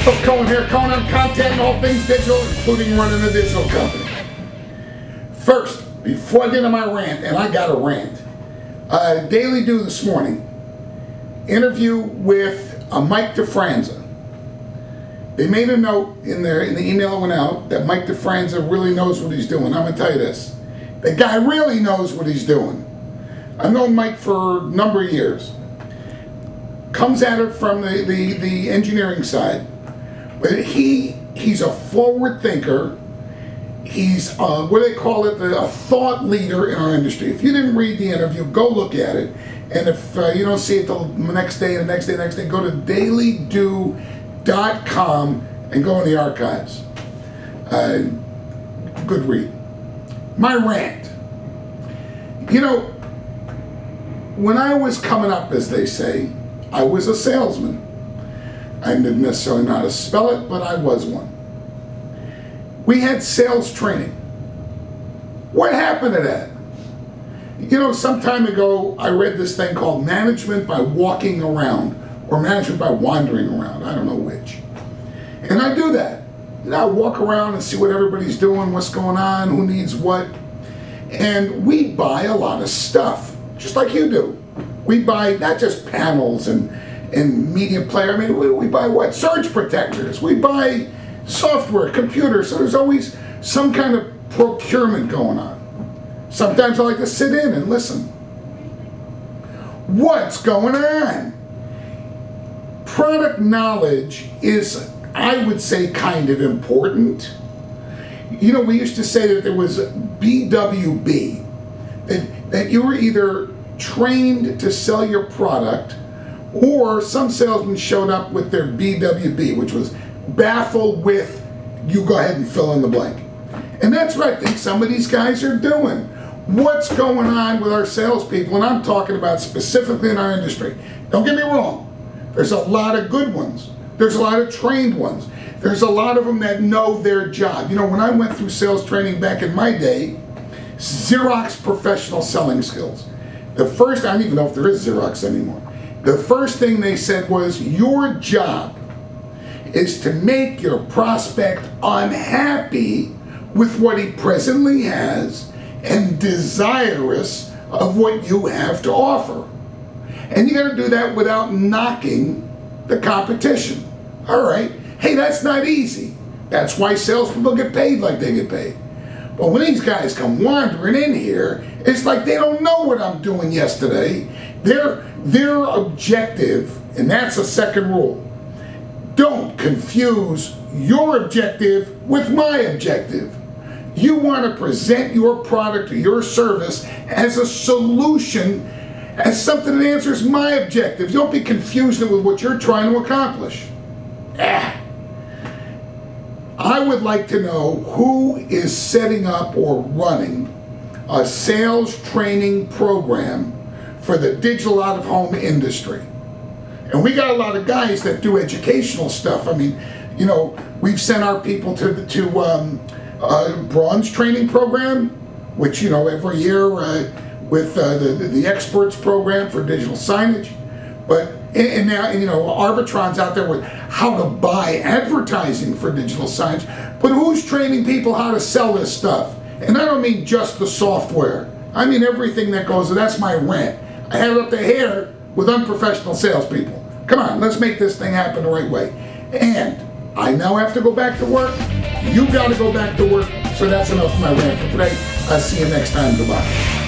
What's Cohen here, Cohen on content and all things digital, including running a digital company. First, before I get into my rant, and I got a rant, Daily Do this morning, interview with Mike DeFranza. They made a note in the email that went out that Mike DeFranza really knows what he's doing. I'm going to tell you this. The guy really knows what he's doing. I've known Mike for a number of years. Comes at it from the engineering side. But he's a forward thinker. He's, what do they call it, a thought leader in our industry. If you didn't read the interview, go look at it. And if you don't see it the next day, go to dailydo.com and go in the archives. Good read. My rant. You know, when I was coming up, as they say, I was a salesman. I didn't necessarily know how to spell it, but I was one. We had sales training. What happened to that? You know, some time ago, I read this thing called Management by Walking Around, or Management by Wandering Around, I don't know which. And I do that. You know, I walk around and see what everybody's doing, what's going on, who needs what. And we buy a lot of stuff, just like you do. We buy not just panels and media player. I mean, we buy what? Surge protectors. We buy software, computers. So there's always some kind of procurement going on. Sometimes I like to sit in and listen. What's going on? Product knowledge is, I would say, kind of important. You know, we used to say that there was BWB, that you were either trained to sell your product, or some salesmen showed up with their BWB, which was baffled with, you go ahead and fill in the blank. And that's what I think some of these guys are doing. What's going on with our salespeople? And I'm talking about specifically in our industry. Don't get me wrong. There's a lot of good ones. There's a lot of trained ones. There's a lot of them that know their job. You know, when I went through sales training back in my day, Xerox professional selling skills. The first, I don't even know if there is Xerox anymore. The first thing they said was, your job is to make your prospect unhappy with what he presently has and desirous of what you have to offer. And you got to do that without knocking the competition. All right. Hey, that's not easy. That's why salespeople get paid like they get paid. But when these guys come wandering in here, it's like they don't know what I'm doing yesterday. Their objective, and that's a second rule, don't confuse your objective with my objective. You want to present your product or your service as a solution, as something that answers my objective. Don't be confusing it with what you're trying to accomplish. I would like to know who is setting up or running a sales training program for the digital out-of-home industry. And we got a lot of guys that do educational stuff. I mean, you know, we've sent our people to Bronze training program, which, you know, every year with the experts program for digital signage. But and now, you know, Arbitron's out there with how to buy advertising for digital signage. But who's training people how to sell this stuff? And I don't mean just the software. I mean everything that goes. That's my rant. I have it up to here with unprofessional salespeople. Come on, let's make this thing happen the right way. And I now have to go back to work. You got to go back to work. So that's enough of my rant for today. I'll see you next time. Goodbye.